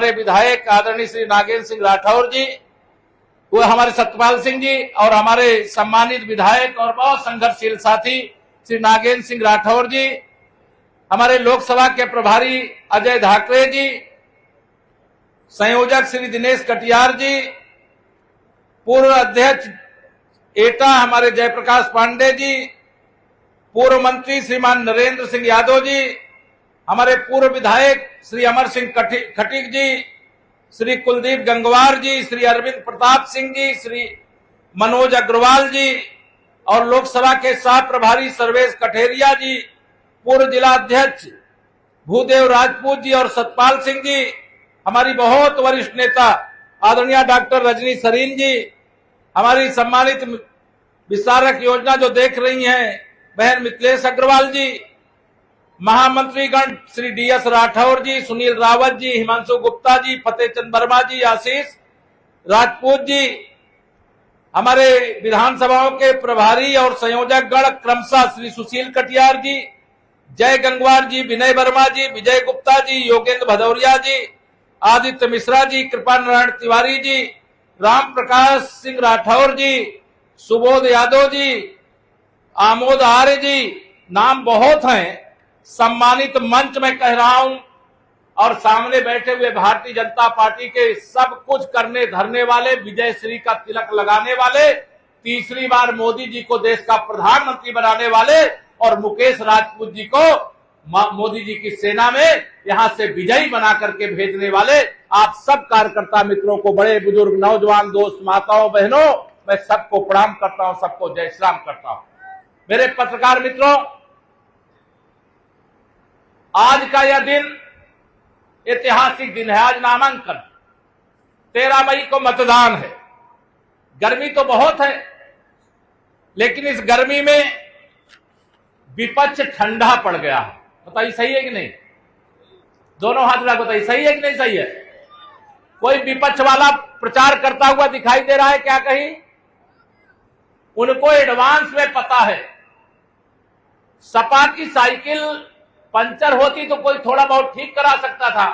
हमारे विधायक आदरणीय श्री नागेंद्र सिंह राठौर जी, वो हमारे सत्यपाल सिंह जी और हमारे सम्मानित विधायक और बहुत संघर्षशील साथी श्री नागेंद्र सिंह राठौर जी, हमारे लोकसभा के प्रभारी अजय धाकरे जी, संयोजक श्री दिनेश कटियार जी, पूर्व अध्यक्ष एटा हमारे जयप्रकाश पांडे जी, पूर्व मंत्री श्रीमान नरेंद्र सिंह यादव जी, हमारे पूर्व विधायक श्री अमर सिंह खटीक जी, श्री कुलदीप गंगवार जी, श्री अरविंद प्रताप सिंह जी, श्री मनोज अग्रवाल जी और लोकसभा के सह प्रभारी सर्वेश कठेरिया जी, पूर्व जिला अध्यक्ष भूदेव राजपूत जी और सतपाल सिंह जी, हमारी बहुत वरिष्ठ नेता आदरणीय डॉक्टर रजनी सरीन जी, हमारी सम्मानित विस्तारक योजना जो देख रही हैं बहन मिथिलेश अग्रवाल जी, महामंत्रीगण श्री डीएस राठौर जी, सुनील रावत जी, हिमांशु गुप्ता जी, फतेह चंद वर्मा जी, आशीष राजपूत जी, हमारे विधानसभाओं के प्रभारी और संयोजक गण क्रमशः श्री सुशील कटियार जी, जय गंगवार जी, विनय वर्मा जी, विजय गुप्ता जी, योगेंद्र भदौरिया जी, आदित्य मिश्रा जी, कृपा नारायण तिवारी जी, राम प्रकाश सिंह राठौर जी, सुबोध यादव जी, आमोद आर्य जी, नाम बहुत हैं। सम्मानित मंच में कह रहा हूं और सामने बैठे हुए भारतीय जनता पार्टी के सब कुछ करने धरने वाले, विजय श्री का तिलक लगाने वाले, तीसरी बार मोदी जी को देश का प्रधानमंत्री बनाने वाले और मुकेश राजपूत जी को मोदी जी की सेना में यहां से विजयी बना करके भेजने वाले आप सब कार्यकर्ता मित्रों को, बड़े बुजुर्ग, नौजवान, दोस्त, माताओं, बहनों, मैं सबको प्रणाम करता हूं, सबको जय श्री राम करता हूं। मेरे पत्रकार मित्रों, आज का यह दिन ऐतिहासिक दिन है। आज नामांकन, 13 मई को मतदान है। गर्मी तो बहुत है, लेकिन इस गर्मी में विपक्ष ठंडा पड़ गया है। बताइए सही है कि नहीं? दोनों हाथ उठा बताइए सही है कि नहीं सही है? कोई विपक्ष वाला प्रचार करता हुआ दिखाई दे रहा है क्या कहीं? उनको एडवांस में पता है, सपा की साइकिल पंचर होती तो कोई थोड़ा बहुत ठीक करा सकता था,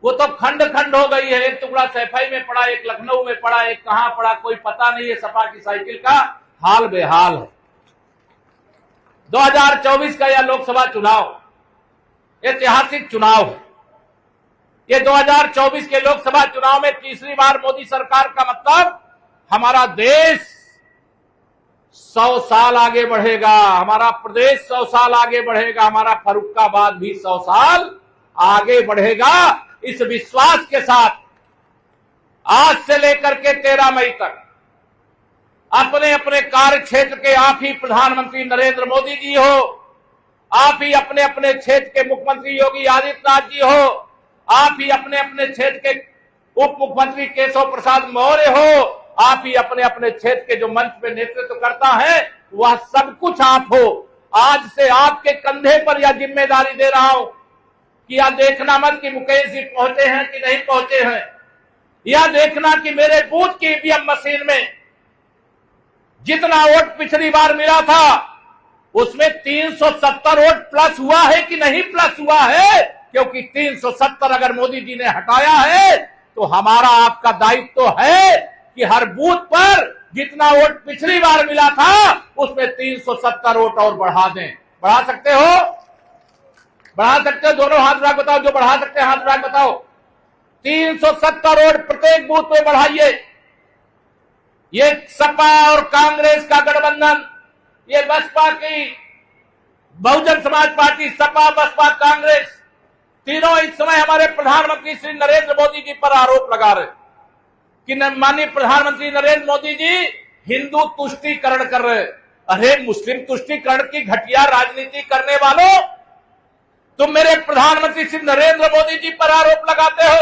वो तो खंड खंड हो गई है। एक टुकड़ा सैफई में पड़ा, एक लखनऊ में पड़ा, एक कहां पड़ा, कोई पता नहीं है। सपा की साइकिल का हाल बेहाल है। 2024 का यह लोकसभा चुनाव ऐतिहासिक चुनाव है। ये 2024 के लोकसभा चुनाव में तीसरी बार मोदी सरकार का मतलब हमारा देश 100 साल आगे बढ़ेगा, हमारा प्रदेश 100 साल आगे बढ़ेगा, हमारा फर्रुखाबाद भी 100 साल आगे बढ़ेगा। इस विश्वास के साथ आज से लेकर के 13 मई तक अपने अपने कार्य क्षेत्र के आप ही प्रधानमंत्री नरेंद्र मोदी जी हो, आप ही अपने अपने क्षेत्र के मुख्यमंत्री योगी आदित्यनाथ जी हो, आप ही अपने अपने क्षेत्र के उप मुख्यमंत्री केशव प्रसाद मौर्य हो, आप ही अपने अपने क्षेत्र के जो मंच पे नेतृत्व करता है वह सब कुछ आप हो। आज से आपके कंधे पर यह जिम्मेदारी दे रहा हूं कि यह देखना मत कि मुकेश जी पहुंचे हैं कि नहीं पहुंचे हैं, यह देखना कि मेरे बूथ की ईवीएम मशीन में जितना वोट पिछली बार मिला था उसमें 370 वोट प्लस हुआ है कि नहीं प्लस हुआ है, क्योंकि 370 अगर मोदी जी ने हटाया है तो हमारा आपका दायित्व तो है कि हर बूथ पर जितना वोट पिछली बार मिला था उसमें 370 वोट और बढ़ा दें। बढ़ा सकते हो? बढ़ा सकते हो? दोनों हाथ उठा बताओ, जो बढ़ा सकते हैं हाथ उठा बताओ। 370 वोट प्रत्येक बूथ पे बढ़ाइए। ये सपा और कांग्रेस का गठबंधन, ये बसपा की, बहुजन समाज पार्टी, सपा, बसपा, कांग्रेस, तीनों इस समय हमारे प्रधानमंत्री श्री नरेंद्र मोदी जी पर आरोप लगा रहे कि माननीय प्रधानमंत्री नरेंद्र मोदी जी हिंदू तुष्टीकरण कर रहे। अरे मुस्लिम तुष्टीकरण की घटिया राजनीति करने वालों, तुम मेरे प्रधानमंत्री श्री नरेंद्र मोदी जी पर आरोप लगाते हो,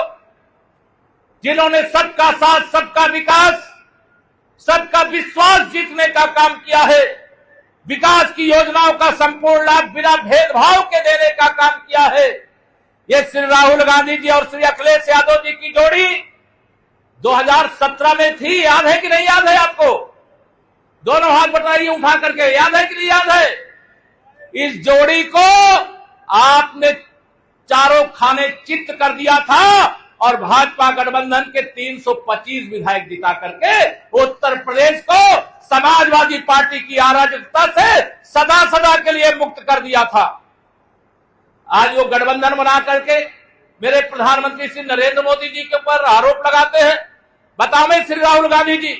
जिन्होंने सबका साथ, सबका विकास, सबका विश्वास जीतने का काम किया है, विकास की योजनाओं का संपूर्ण लाभ बिना भेदभाव के देने का काम किया है। ये श्री राहुल गांधी जी और श्री अखिलेश यादव जी की जोड़ी 2017 में थी, याद है कि नहीं याद है आपको? दोनों हाथ बताइए उठा करके, याद है कि नहीं याद है? इस जोड़ी को आपने चारों खाने चित्त कर दिया था और भाजपा गठबंधन के 325 विधायक जिता करके उत्तर प्रदेश को समाजवादी पार्टी की अराजकता से सदा सदा के लिए मुक्त कर दिया था। आज वो गठबंधन बना करके मेरे प्रधानमंत्री श्री नरेंद्र मोदी जी के ऊपर आरोप लगाते हैं। बताओ मैं श्री राहुल गांधी जी,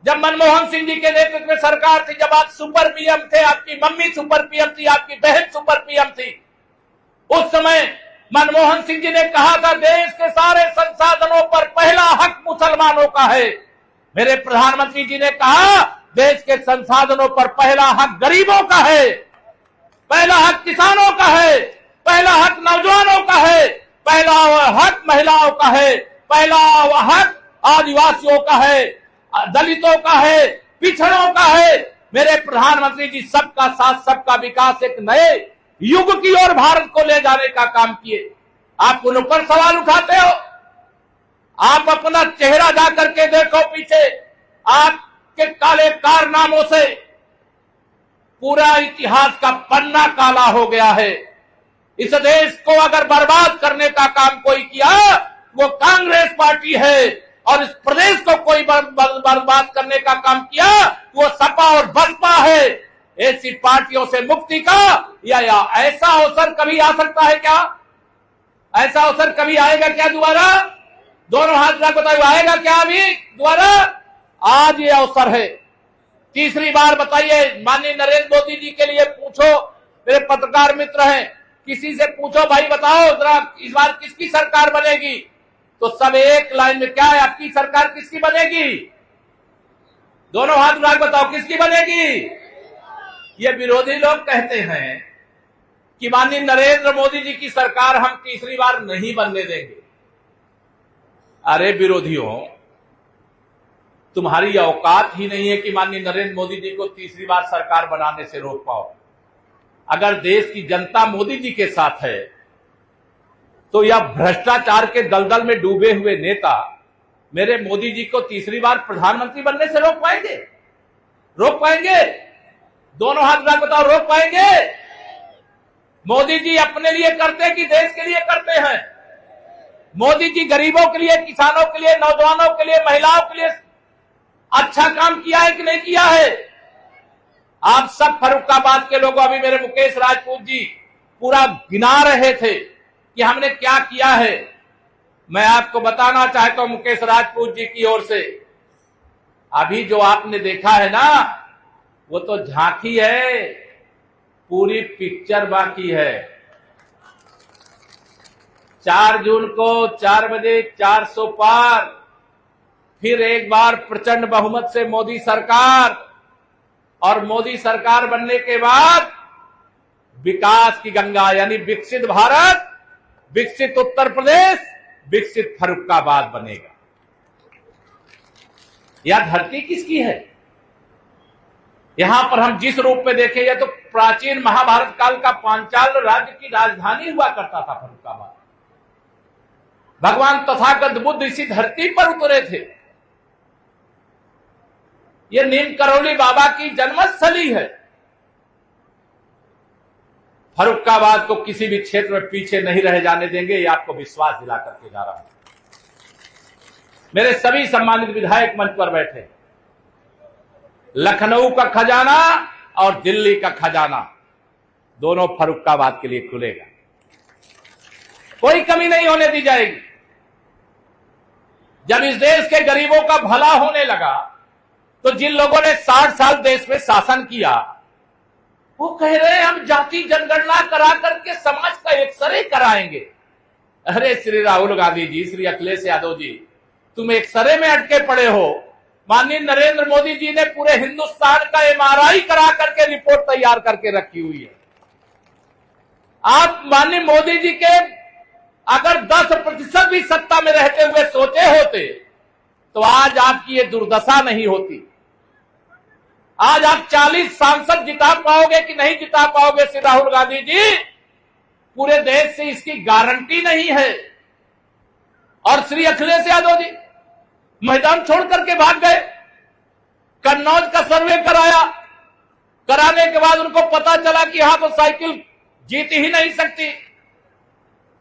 जब मनमोहन सिंह जी के नेतृत्व में सरकार थी, जब आप सुपर पीएम थे, आपकी मम्मी सुपर पीएम थी, आपकी बहन सुपर पीएम थी, उस समय मनमोहन सिंह जी ने कहा था देश के सारे संसाधनों पर पहला हक मुसलमानों का है। मेरे प्रधानमंत्री जी ने कहा देश के संसाधनों पर पहला हक गरीबों का है, पहला हक किसानों का है, पहला हक नौजवानों का है, पहला हक महिलाओं का है, पहला हक आदिवासियों का है, दलितों का है, पिछड़ों का है। मेरे प्रधानमंत्री जी सबका साथ सबका विकास एक नए युग की ओर भारत को ले जाने का काम किए। आप उन पर सवाल उठाते हो। आप अपना चेहरा जा करके देखो पीछे, आपके काले कारनामों से पूरा इतिहास का पन्ना काला हो गया है। इस देश को अगर बर्बाद करने का काम कोई किया वो कांग्रेस पार्टी है, और इस प्रदेश को कोई बर्बाद करने का काम किया वो सपा और बसपा है। ऐसी पार्टियों से मुक्ति का या ऐसा अवसर कभी आ सकता है क्या? ऐसा अवसर कभी आएगा क्या दोबारा? दोनों हाथ रख बताइए, आएगा क्या अभी दोबारा? आज ये अवसर है। तीसरी बार बताइए, माननीय नरेंद्र मोदी जी के लिए पूछो, मेरे पत्रकार मित्र हैं, किसी से पूछो भाई बताओ जरा इस बार किसकी सरकार बनेगी, तो सब एक लाइन में क्या है, आपकी सरकार किसकी बनेगी? दोनों हाथ उठा बताओ किसकी बनेगी? ये विरोधी लोग कहते हैं कि माननीय नरेंद्र मोदी जी की सरकार हम तीसरी बार नहीं बनने देंगे। अरे विरोधियों, तुम्हारी औकात ही नहीं है कि माननीय नरेंद्र मोदी जी को तीसरी बार सरकार बनाने से रोक पाओ। अगर देश की जनता मोदी जी के साथ है तो यह भ्रष्टाचार के दलदल में डूबे हुए नेता मेरे मोदी जी को तीसरी बार प्रधानमंत्री बनने से रोक पाएंगे? रोक पाएंगे? दोनों हाथ उठा बताओ, रोक पाएंगे? मोदी जी अपने लिए करते कि देश के लिए करते हैं? मोदी जी गरीबों के लिए, किसानों के लिए, नौजवानों के लिए, महिलाओं के लिए अच्छा काम किया है कि नहीं किया है? आप सब फर्रुखाबाद के लोगों, अभी मेरे मुकेश राजपूत जी पूरा गिना रहे थे कि हमने क्या किया है। मैं आपको बताना चाहता हूं मुकेश राजपूत जी की ओर से, अभी जो आपने देखा है ना वो तो झांकी है, पूरी पिक्चर बाकी है। 4 जून को 4 बजे 400 पार, फिर एक बार प्रचंड बहुमत से मोदी सरकार, और मोदी सरकार बनने के बाद विकास की गंगा यानी विकसित भारत, विकसित उत्तर प्रदेश, विकसित फर्रुखाबाद बनेगा। यह धरती किसकी है? यहां पर हम जिस रूप में देखें, यह तो प्राचीन महाभारत काल का पांचाल राज्य की राजधानी हुआ करता था फर्रुखाबाद। भगवान तथागत बुद्ध इसी धरती पर उतरे थे। यह नीम करौली बाबा की जन्मस्थली है। फर्रुखाबाद को किसी भी क्षेत्र में पीछे नहीं रह जाने देंगे, ये आपको विश्वास दिला करके जा रहा हूं। मेरे सभी सम्मानित विधायक मंच पर बैठे, लखनऊ का खजाना और दिल्ली का खजाना दोनों फर्रुखाबाद के लिए खुलेगा, कोई कमी नहीं होने दी जाएगी। जब इस देश के गरीबों का भला होने लगा तो जिन लोगों ने 60 साल देश में शासन किया वो कह रहे हैं हम जाति जनगणना करा करके समाज का एक्सरे कराएंगे। अरे श्री राहुल गांधी जी, श्री अखिलेश यादव जी, तुम एक्सरे में अटके पड़े हो। माननीय नरेंद्र मोदी जी ने पूरे हिंदुस्तान का MRI करा करके रिपोर्ट तैयार करके रखी हुई है। आप माननीय मोदी जी के अगर 10% भी सत्ता में रहते हुए सोचे होते तो आज आपकी ये दुर्दशा नहीं होती। आज आप 40 सांसद जिता पाओगे कि नहीं जिता पाओगे श्री राहुल गांधी जी, पूरे देश से इसकी गारंटी नहीं है। और श्री अखिलेश यादव जी मैदान छोड़ करके भाग गए। कन्नौज का सर्वे कराया, कराने के बाद उनको पता चला कि यहां तो साइकिल जीत ही नहीं सकती।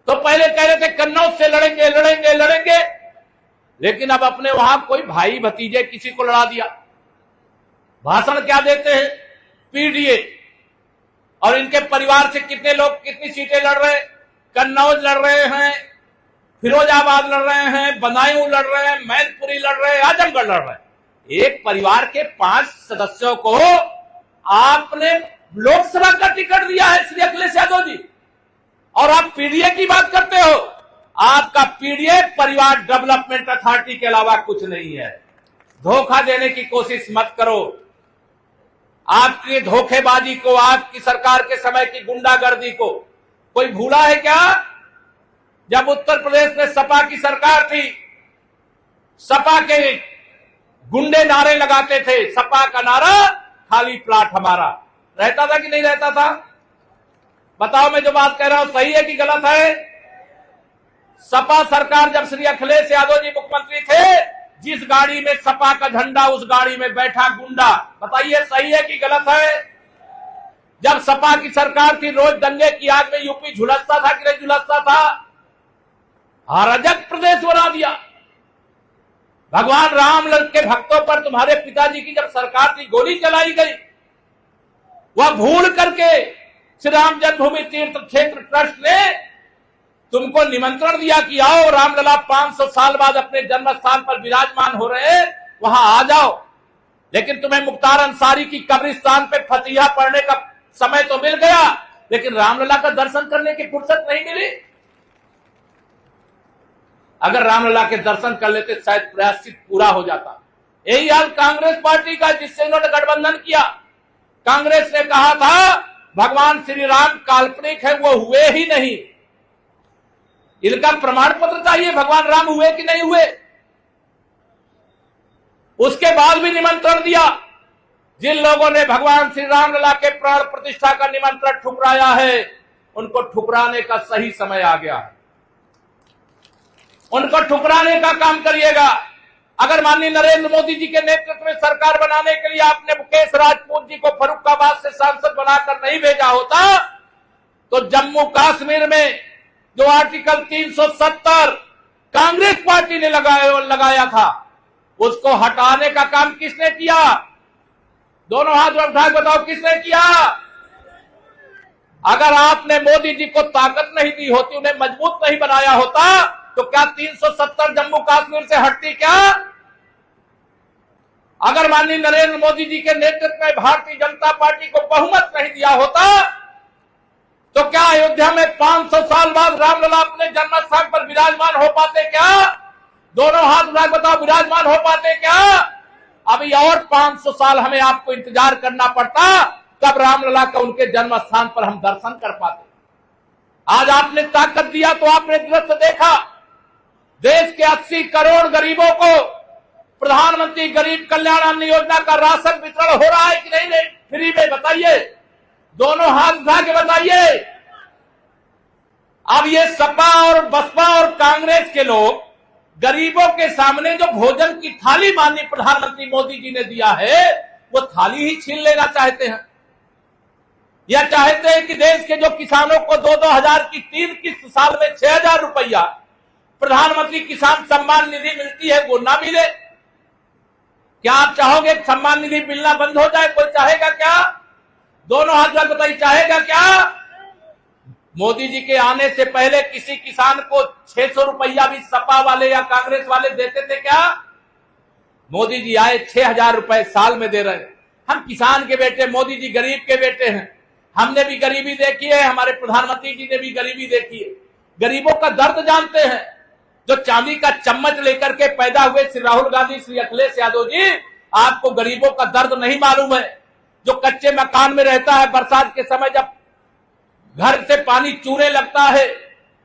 तो पहले कह रहे थे कन्नौज से लड़ेंगे लड़ेंगे लड़ेंगे, लेकिन अब अपने वहां कोई भाई भतीजे किसी को लड़ा दिया। भाषण क्या देते हैं, पीडीए, और इनके परिवार से कितने लोग कितनी सीटें लड़ रहे हैं, कन्नौज लड़ रहे हैं, फिरोजाबाद लड़ रहे हैं, बदायूं लड़ रहे हैं, मैनपुरी लड़ रहे हैं, आजमगढ़ लड़ रहे हैं। एक परिवार के 5 सदस्यों को आपने लोकसभा का टिकट दिया है श्री अखिलेश यादव जी, और आप पीडीए की बात करते हो। आपका पीडीए परिवार डेवलपमेंट अथॉरिटी के अलावा कुछ नहीं है। धोखा देने की कोशिश मत करो। आपकी धोखेबाजी को, आपकी सरकार के समय की गुंडागर्दी को कोई भूला है क्या? जब उत्तर प्रदेश में सपा की सरकार थी, सपा के गुंडे नारे लगाते थे, सपा का नारा खाली प्लाट हमारा, रहता था कि नहीं रहता था? बताओ, मैं जो बात कह रहा हूं सही है कि गलत है? सपा सरकार जब श्री अखिलेश यादव जी मुख्यमंत्री थे, जिस गाड़ी में सपा का झंडा उस गाड़ी में बैठा गुंडा, बताइए सही है कि गलत है? जब सपा की सरकार थी, रोज दंगे की आग में यूपी झुलसता था कि नहीं झुलसता था? अराजक प्रदेश बना दिया। भगवान राम के भक्तों पर तुम्हारे पिताजी की जब सरकार थी, गोली चलाई गई। वह भूल करके श्री राम जन्मभूमि तीर्थ क्षेत्र ट्रस्ट ने तुमको निमंत्रण दिया कि आओ, रामलला 500 साल बाद अपने जन्म स्थान पर विराजमान हो रहे हैं, वहां आ जाओ। लेकिन तुम्हें मुख्तार अंसारी की कब्रिस्तान पे फतिहा पढ़ने का समय तो मिल गया, लेकिन रामलला का दर्शन करने की फुर्सत नहीं मिली। अगर रामलला के दर्शन कर लेते शायद प्रायश्चित पूरा हो जाता। यही हाल कांग्रेस पार्टी का, जिससे उन्होंने गठबंधन किया। कांग्रेस ने कहा था भगवान श्री राम काल्पनिक है, वो हुए ही नहीं। इनका प्रमाण पत्र चाहिए, भगवान राम हुए कि नहीं हुए। उसके बाद भी निमंत्रण दिया। जिन लोगों ने भगवान श्री रामलला के प्राण प्रतिष्ठा का निमंत्रण ठुकराया है, उनको ठुकराने का सही समय आ गया है। उनको ठुकराने का काम करिएगा। अगर माननीय नरेंद्र मोदी जी के नेतृत्व में सरकार बनाने के लिए आपने मुकेश राजपूत जी को फर्रुखाबाद से सांसद बनाकर नहीं भेजा होता, तो जम्मू कश्मीर में जो आर्टिकल 370 कांग्रेस पार्टी ने लगाया था, उसको हटाने का काम किसने किया? दोनों हाथ उठा के बताओ किसने किया? अगर आपने मोदी जी को ताकत नहीं दी होती, उन्हें मजबूत नहीं बनाया होता, तो क्या 370 जम्मू कश्मीर से हटती क्या? अगर माननीय नरेंद्र मोदी जी के नेतृत्व में भारतीय जनता पार्टी को बहुमत नहीं दिया होता, तो क्या अयोध्या में 500 साल बाद रामलला अपने जन्म स्थान पर विराजमान हो पाते क्या? दोनों हाथ उठा बताओ, विराजमान हो पाते क्या? अभी और 500 साल हमें आपको इंतजार करना पड़ता, तब रामलला का उनके जन्म स्थान पर हम दर्शन कर पाते। आज आपने ताकत दिया तो आपने दृश्य देखा। देश के 80 करोड़ गरीबों को प्रधानमंत्री गरीब कल्याण अन्न योजना का राशन वितरण हो रहा है कि नहीं फ्री में? बताइए, दोनों हाथ उठा के बताइए। अब ये सपा और बसपा और कांग्रेस के लोग गरीबों के सामने जो भोजन की थाली माननीय प्रधानमंत्री मोदी जी ने दिया है, वो थाली ही छीन लेना चाहते हैं। या चाहते हैं कि देश के जो किसानों को 2-2 हजार की 3 किस्त साल में 6,000 रुपया प्रधानमंत्री किसान सम्मान निधि मिलती है, वो ना मिले। क्या आप चाहोगे सम्मान निधि मिलना बंद हो जाए? कोई चाहेगा क्या? दोनों हाथ में बताइए, चाहेगा क्या? मोदी जी के आने से पहले किसी किसान को 600 रुपया भी सपा वाले या कांग्रेस वाले देते थे क्या? मोदी जी आए 6,000 रुपए साल में दे रहे हैं। हम किसान के बेटे, मोदी जी गरीब के बेटे हैं। हमने भी गरीबी देखी है, हमारे प्रधानमंत्री जी ने भी गरीबी देखी है, गरीबों का दर्द जानते हैं। जो चांदी का चम्मच लेकर के पैदा हुए श्री राहुल गांधी, श्री अखिलेश यादव जी, आपको गरीबों का दर्द नहीं मालूम है। जो कच्चे मकान में रहता है, बरसात के समय जब घर से पानी चूने लगता है,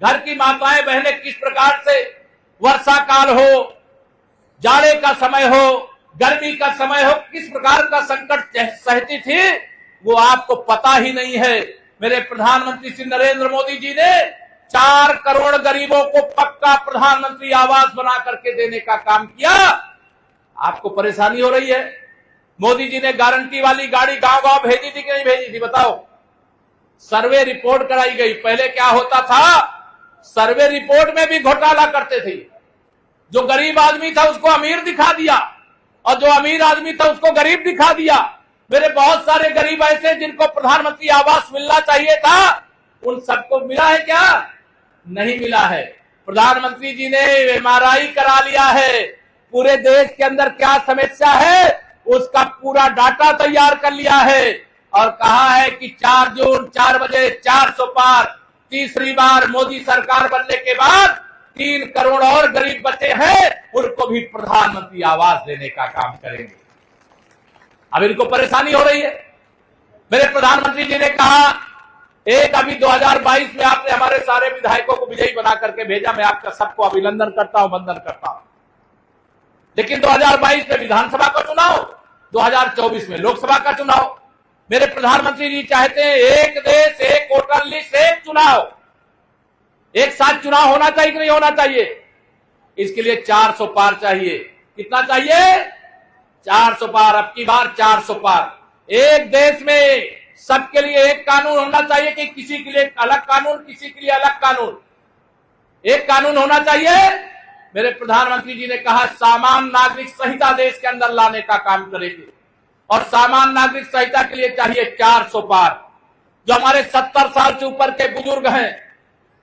घर की माताएं बहनें किस प्रकार से वर्षा काल हो, जाड़े का समय हो, गर्मी का समय हो, किस प्रकार का संकट सहती थी, वो आपको पता ही नहीं है। मेरे प्रधानमंत्री श्री नरेंद्र मोदी जी ने 4 करोड़ गरीबों को पक्का प्रधानमंत्री आवास बना करके देने का काम किया। आपको परेशानी हो रही है। मोदी जी ने गारंटी वाली गाड़ी गांव-गांव भेजी थी कि नहीं भेजी थी? बताओ। सर्वे रिपोर्ट कराई गई। पहले क्या होता था, सर्वे रिपोर्ट में भी घोटाला करते थे। जो गरीब आदमी था उसको अमीर दिखा दिया और जो अमीर आदमी था उसको गरीब दिखा दिया। मेरे बहुत सारे गरीब ऐसे जिनको प्रधानमंत्री आवास मिलना चाहिए था, उन सबको मिला है क्या? नहीं मिला है। प्रधानमंत्री जी ने एमआरआई करा लिया है, पूरे देश के अंदर क्या समस्या है उसका पूरा डाटा तैयार कर लिया है और कहा है कि 4 जून 4 बजे 400 पार। तीसरी बार मोदी सरकार बनने के बाद 3 करोड़ और गरीब बचे हैं, उनको भी प्रधानमंत्री आवास देने का काम करेंगे। अब इनको परेशानी हो रही है। मेरे प्रधानमंत्री जी ने कहा, एक अभी 2022 में आपने हमारे सारे विधायकों को विजयी बना करके भेजा, मैं आपका सबको अभिनंदन करता हूं, वंदन करता हूं। लेकिन 2022 में विधानसभा का चुनाव, 2024 में लोकसभा का चुनाव। मेरे प्रधानमंत्री जी चाहते हैं एक देश एक वोटर लिस्ट एक चुनाव, एक साथ चुनाव होना चाहिए कि नहीं होना चाहिए? इसके लिए 400 पार चाहिए। कितना चाहिए? 400 पार। अब की बार 400 पार। एक देश में सबके लिए एक कानून होना चाहिए कि किसी के लिए अलग कानून, किसी के लिए अलग कानून? एक कानून होना चाहिए। मेरे प्रधानमंत्री जी ने कहा सामान्य नागरिक संहिता देश के अंदर लाने का काम करेंगे और सामान्य नागरिक संहिता के लिए चाहिए 400 पार। जो हमारे 70 साल से ऊपर के बुजुर्ग हैं,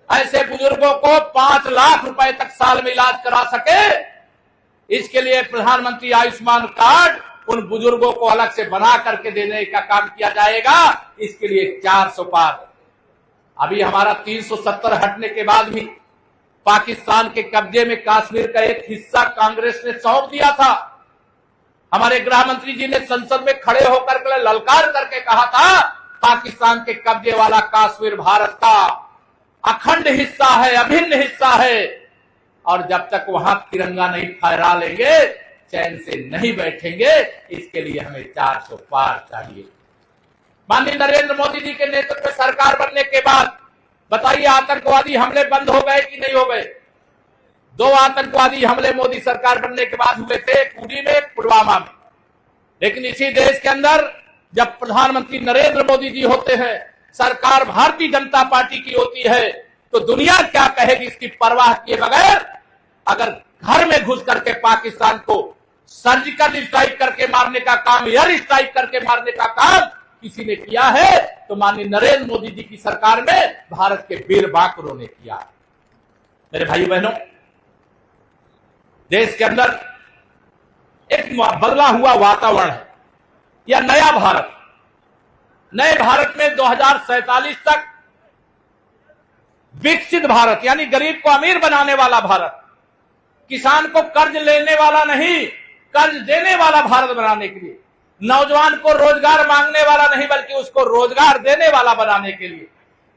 ऐसे बुजुर्गों को 5 लाख रुपए तक साल में इलाज करा सके, इसके लिए प्रधानमंत्री आयुष्मान कार्ड उन बुजुर्गों को अलग से बना करके देने का काम किया जाएगा। इसके लिए 400 पार। अभी हमारा 370 हटने के बाद भी पाकिस्तान के कब्जे में कश्मीर का एक हिस्सा कांग्रेस ने सौंप दिया था। हमारे गृह मंत्री जी ने संसद में खड़े होकर के ललकार करके कहा था पाकिस्तान के कब्जे वाला कश्मीर भारत का अखंड हिस्सा है, अभिन्न हिस्सा है, और जब तक वहां तिरंगा नहीं फहरा लेंगे चैन से नहीं बैठेंगे। इसके लिए हमें 400 पार चाहिए। माननीय नरेंद्र मोदी जी के नेतृत्व में सरकार बनने के बाद बताइए आतंकवादी हमले बंद हो गए कि नहीं हो गए? 2 आतंकवादी हमले मोदी सरकार बनने के बाद हुए थे, उरी में, पुलवामा में। लेकिन इसी देश के अंदर जब प्रधानमंत्री नरेंद्र मोदी जी होते हैं, सरकार भारतीय जनता पार्टी की होती है, तो दुनिया क्या कहेगी इसकी परवाह किए बगैर अगर घर में घुस करके पाकिस्तान को सर्जिकल स्ट्राइक करके मारने का काम, एयर स्ट्राइक करके मारने का काम किसी ने किया है तो माननीय नरेंद्र मोदी जी की सरकार में भारत के वीर बांकुरों ने किया। मेरे भाई बहनों, देश के अंदर एक बदला हुआ वातावरण है। यह नया भारत, नए भारत में 2047 तक विकसित भारत यानी गरीब को अमीर बनाने वाला भारत, किसान को कर्ज लेने वाला नहीं कर्ज देने वाला भारत बनाने के लिए, नौजवान को रोजगार मांगने वाला नहीं बल्कि उसको रोजगार देने वाला बनाने के लिए,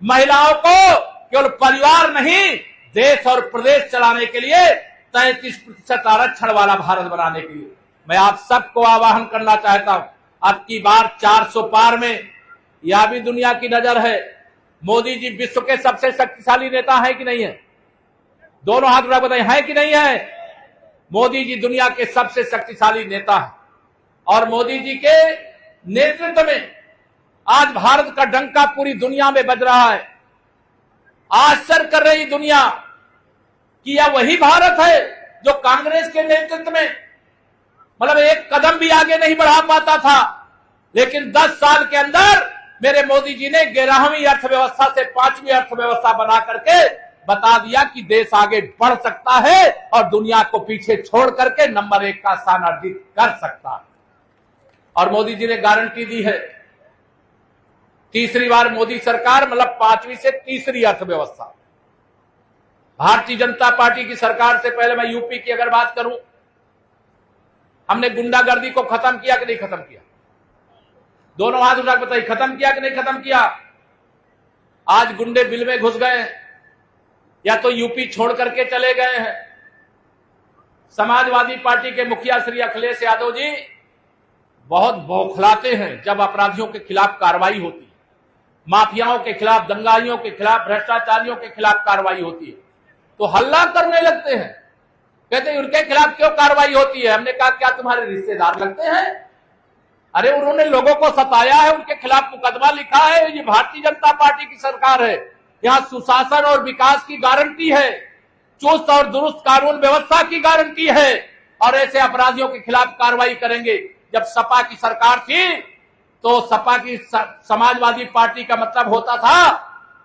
महिलाओं को केवल परिवार नहीं देश और प्रदेश चलाने के लिए 33% आरक्षण वाला भारत बनाने के लिए मैं आप सबको आह्वान करना चाहता हूं। अब की बार 400 पार में यह भी दुनिया की नजर है, मोदी जी विश्व के सबसे शक्तिशाली नेता है कि नहीं है? दोनों हाथ उठा बताइए, है कि नहीं है? मोदी जी दुनिया के सबसे शक्तिशाली नेता है और मोदी जी के नेतृत्व में आज भारत का डंका पूरी दुनिया में बज रहा है। आश्चर्य कर रही दुनिया कि यह वही भारत है जो कांग्रेस के नेतृत्व में मतलब एक कदम भी आगे नहीं बढ़ा पाता था, लेकिन 10 साल के अंदर मेरे मोदी जी ने 11वीं अर्थव्यवस्था से 5वीं अर्थव्यवस्था बना करके बता दिया कि देश आगे बढ़ सकता है और दुनिया को पीछे छोड़ करके नंबर 1 का स्थान अर्जित कर सकता है। और मोदी जी ने गारंटी दी है, तीसरी बार मोदी सरकार मतलब 5वीं से तीसरी अर्थव्यवस्था। भारतीय जनता पार्टी की सरकार से पहले मैं यूपी की अगर बात करूं, हमने गुंडागर्दी को खत्म किया कि नहीं खत्म किया? दोनों हाथ उठा बताइए, खत्म किया कि नहीं खत्म किया? आज गुंडे बिल में घुस गए हैं या तो यूपी छोड़ करके चले गए हैं। समाजवादी पार्टी के मुखिया श्री अखिलेश यादव जी बहुत बौखलाते हैं जब अपराधियों के खिलाफ कार्रवाई होती है, माफियाओं के खिलाफ, दंगाइयों के खिलाफ, भ्रष्टाचारियों के खिलाफ कार्रवाई होती है तो हल्ला करने लगते हैं, कहते हैं उनके खिलाफ क्यों कार्रवाई होती है? हमने कहा क्या तुम्हारे रिश्तेदार लगते हैं? अरे उन्होंने लोगों को सताया है, उनके खिलाफ मुकदमा लिखा है, ये भारतीय जनता पार्टी की सरकार है। यहां सुशासन और विकास की गारंटी है, चुस्त और दुरुस्त कानून व्यवस्था की गारंटी है, और ऐसे अपराधियों के खिलाफ कार्रवाई करेंगे। जब सपा की सरकार थी तो सपा की समाजवादी पार्टी का मतलब होता था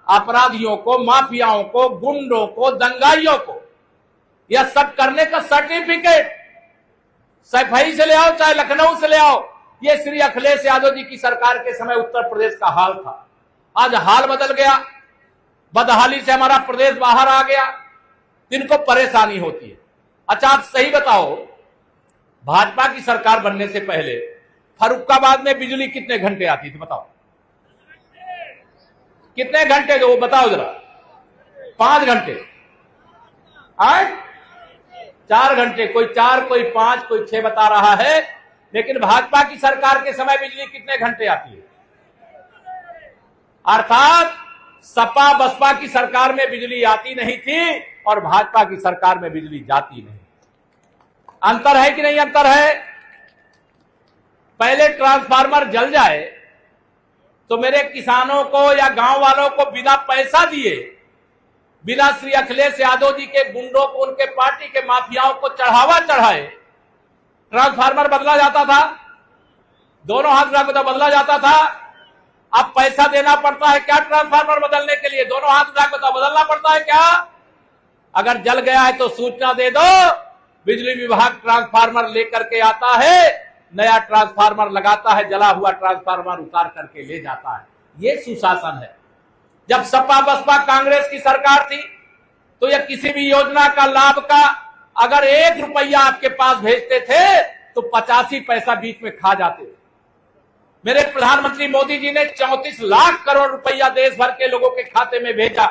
अपराधियों को, माफियाओं को, गुंडों को, दंगाइयों को यह सब करने का सर्टिफिकेट सफाई से ले आओ चाहे लखनऊ से ले आओ। ये श्री अखिलेश यादव जी की सरकार के समय उत्तर प्रदेश का हाल था। आज हाल बदल गया, बदहाली से हमारा प्रदेश बाहर आ गया, इनको परेशानी होती है। अच्छा आप सही बताओ, भाजपा की सरकार बनने से पहले फर्रुखाबाद में बिजली कितने घंटे आती थी बताओ? कितने घंटे वो बताओ जरा? 5 घंटे, 4 घंटे, कोई 4 कोई 5 कोई 6 बता रहा है। लेकिन भाजपा की सरकार के समय बिजली कितने घंटे आती है? अर्थात सपा बसपा की सरकार में बिजली आती नहीं थी और भाजपा की सरकार में बिजली जाती नहीं। अंतर है कि नहीं अंतर है? पहले ट्रांसफार्मर जल जाए तो मेरे किसानों को या गांव वालों को बिना पैसा दिए, बिना श्री अखिलेश यादव जी के गुंडों को, उनके पार्टी के माफियाओं को चढ़ावा चढ़ाए ट्रांसफार्मर बदला जाता था, दोनों हाथ उठा के बदला जाता था। अब पैसा देना पड़ता है क्या ट्रांसफार्मर बदलने के लिए? दोनों हाथ उठा के बदलना पड़ता है क्या? अगर जल गया है तो सूचना दे दो, बिजली विभाग ट्रांसफार्मर लेकर के आता है, नया ट्रांसफार्मर लगाता है, जला हुआ ट्रांसफार्मर उतार करके ले जाता है। ये सुशासन है। जब सपा बसपा कांग्रेस की सरकार थी तो यह किसी भी योजना का लाभ का अगर 1 रुपया आपके पास भेजते थे तो 85 पैसा बीच में खा जाते थे। मेरे प्रधानमंत्री मोदी जी ने 34 लाख करोड़ रुपया देश भर के लोगों के खाते में भेजा,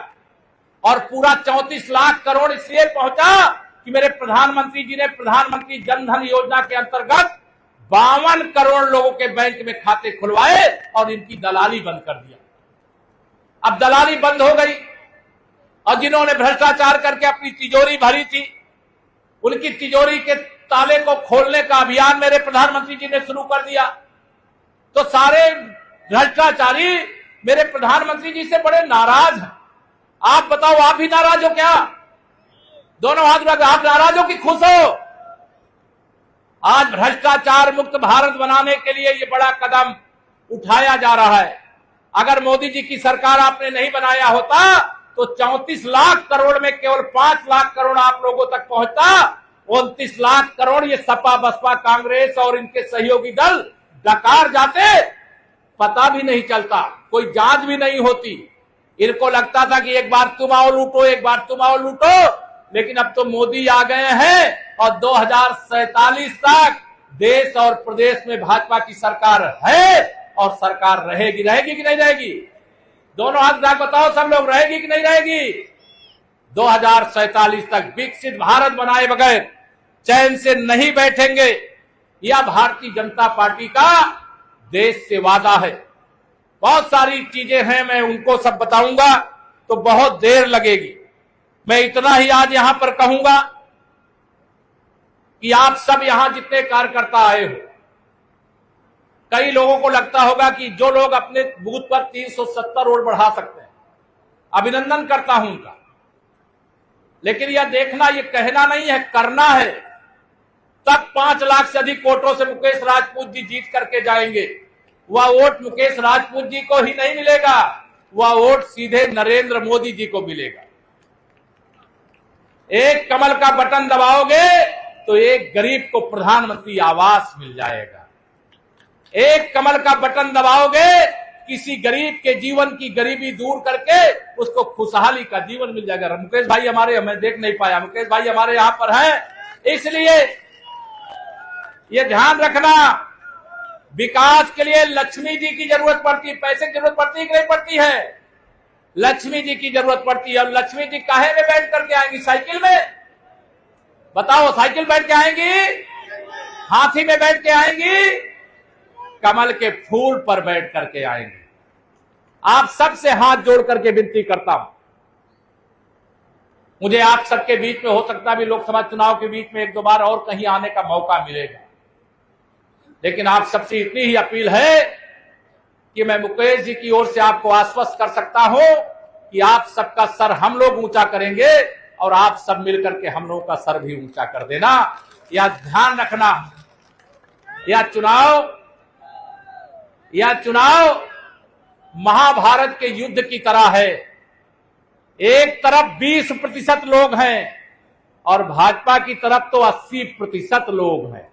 और पूरा 34 लाख करोड़ इसलिए पहुंचा कि मेरे प्रधानमंत्री जी ने प्रधानमंत्री जन धन योजना के अंतर्गत 52 करोड़ लोगों के बैंक में खाते खुलवाए और इनकी दलाली बंद कर दिया। अब दलाली बंद हो गई और जिन्होंने भ्रष्टाचार करके अपनी तिजोरी भरी थी, उनकी तिजोरी के ताले को खोलने का अभियान मेरे प्रधानमंत्री जी ने शुरू कर दिया। तो सारे भ्रष्टाचारी मेरे प्रधानमंत्री जी से बड़े नाराज हैं। आप बताओ, आप भी नाराज हो क्या? दोनों हाथ उठाकर आप नाराज हो कि खुश हो? आज भ्रष्टाचार मुक्त भारत बनाने के लिए ये बड़ा कदम उठाया जा रहा है। अगर मोदी जी की सरकार आपने नहीं बनाया होता तो 34 लाख करोड़ में केवल 5 लाख करोड़ आप लोगों तक पहुंचता। 29 लाख करोड़ ये सपा बसपा कांग्रेस और इनके सहयोगी दल डकार जाते, पता भी नहीं चलता, कोई जांच भी नहीं होती। इनको लगता था कि एक बार तुम आओ लूटो, एक बार तुम आओ लूटो, लेकिन अब तो मोदी आ गए हैं और 2047 तक देश और प्रदेश में भाजपा की सरकार है और सरकार रहेगी। रहेगी कि नहीं रहेगी? दोनों हाथ उठा बताओ सब लोग, रहेगी कि नहीं रहेगी? 2047 तक विकसित भारत बनाए बगैर चैन से नहीं बैठेंगे, यह भारतीय जनता पार्टी का देश से वादा है। बहुत सारी चीजें हैं, मैं उनको सब बताऊंगा तो बहुत देर लगेगी। मैं इतना ही आज यहां पर कहूंगा कि आप सब यहां जितने कार्यकर्ता आए हो, कई लोगों को लगता होगा कि जो लोग अपने बूथ पर 370 वोट बढ़ा सकते हैं, अभिनंदन करता हूं उनका। लेकिन यह देखना, यह कहना नहीं है, करना है। तब 5 लाख से अधिक वोटों से मुकेश राजपूत जी जीत करके जाएंगे। वह वोट मुकेश राजपूत जी को ही नहीं मिलेगा, वह वोट सीधे नरेंद्र मोदी जी को मिलेगा। एक कमल का बटन दबाओगे तो एक गरीब को प्रधानमंत्री आवास मिल जाएगा। एक कमल का बटन दबाओगे, किसी गरीब के जीवन की गरीबी दूर करके उसको खुशहाली का जीवन मिल जाएगा। मुकेश भाई हमारे, मैं देख नहीं पाया, मुकेश भाई हमारे यहां पर हैं, इसलिए ये ध्यान रखना, विकास के लिए लक्ष्मी जी की जरूरत पड़ती है। पैसे की जरूरत पड़ती है कि नहीं पड़ती है? लक्ष्मी जी की जरूरत पड़ती है। और लक्ष्मी जी काहे में बैठ करके आएंगी? साइकिल में? बताओ, साइकिल बैठ के आएंगी? हाथी में बैठ के आएंगी? कमल के फूल पर बैठ करके आएंगे। आप सबसे हाथ जोड़ करके विनती करता हूं, मुझे आप सबके बीच में हो सकता भी लोकसभा चुनाव के बीच में 1-2 बार और कहीं आने का मौका मिलेगा, लेकिन आप सबसे इतनी ही अपील है कि मैं मुकेश जी की ओर से आपको आश्वस्त कर सकता हूं कि आप सबका सर हम लोग ऊंचा करेंगे और आप सब मिलकर के हम लोगों का सर भी ऊंचा कर देना। यह ध्यान रखना, यह चुनाव महाभारत के युद्ध की तरह है। एक तरफ 20% लोग हैं और भाजपा की तरफ तो 80% लोग हैं।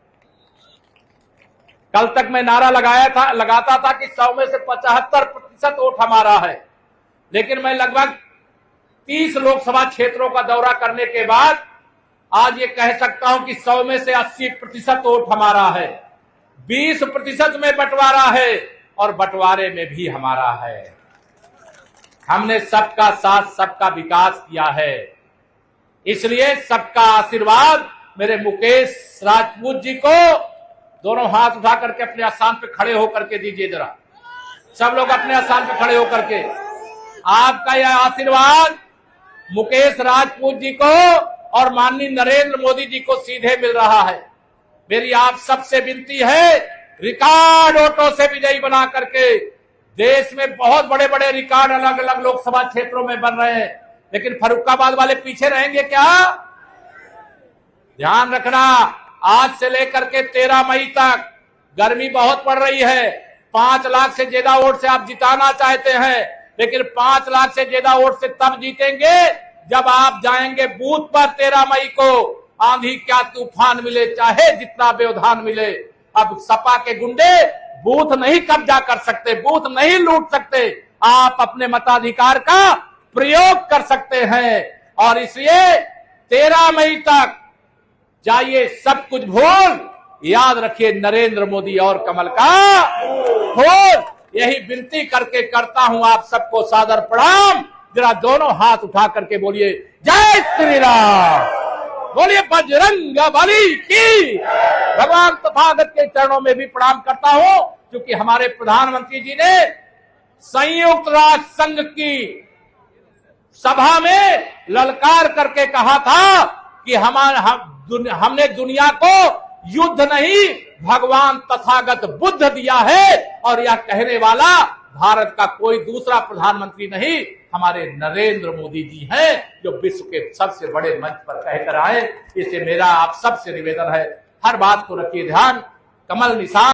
कल तक मैं नारा लगाता था कि 100 में से 75% वोट हमारा है, लेकिन मैं लगभग 30 लोकसभा क्षेत्रों का दौरा करने के बाद आज ये कह सकता हूं कि 100 में से 80% वोट हमारा है। 20% में बंटवारा है और बंटवारे में भी हमारा है। हमने सबका साथ सबका विकास किया है, इसलिए सबका आशीर्वाद मेरे मुकेश राजपूत जी को दोनों हाथ उठा करके अपने आसान पे खड़े होकर के दीजिए। जरा सब लोग अपने आसान पे खड़े होकर के आपका यह आशीर्वाद मुकेश राजपूत जी को और माननीय नरेंद्र मोदी जी को सीधे मिल रहा है। मेरी आप सबसे विनती है, रिकॉर्ड वोटों से विजयी बना करके, देश में बहुत बड़े बड़े रिकॉर्ड अलग अलग लोकसभा क्षेत्रों में बन रहे हैं, लेकिन फर्रुखाबाद वाले पीछे रहेंगे क्या? ध्यान रखना, आज से लेकर के 13 मई तक गर्मी बहुत पड़ रही है। 5 लाख से ज्यादा वोट से आप जिताना चाहते हैं, लेकिन 5 लाख से ज्यादा वोट से तब जीतेंगे जब आप जाएंगे बूथ पर 13 मई को। आंधी क्या तूफान मिले, चाहे जितना व्यवधान मिले, अब सपा के गुंडे बूथ नहीं कब्जा कर सकते, बूथ नहीं लूट सकते। आप अपने मताधिकार का प्रयोग कर सकते हैं और इसलिए 13 मई तक जाइए, सब कुछ भूल याद रखिए नरेंद्र मोदी और कमल का फूल। यही विनती करके करता हूं आप सबको सादर प्रणाम। जरा दोनों हाथ उठा करके बोलिए जय श्री राम, बोलिए बजरंग बली की। भगवान तथागत के चरणों में भी प्रणाम करता हूं, क्योंकि हमारे प्रधानमंत्री जी ने संयुक्त राष्ट्र संघ की सभा में ललकार करके कहा था कि हमने दुनिया को युद्ध नहीं भगवान तथागत बुद्ध दिया है, और यह कहने वाला भारत का कोई दूसरा प्रधानमंत्री नहीं, हमारे नरेंद्र मोदी जी हैं, जो विश्व के सबसे बड़े मंच पर कहकर आए। इससे मेरा आप सबसे निवेदन है, हर बात को रखिए ध्यान। कमल निशान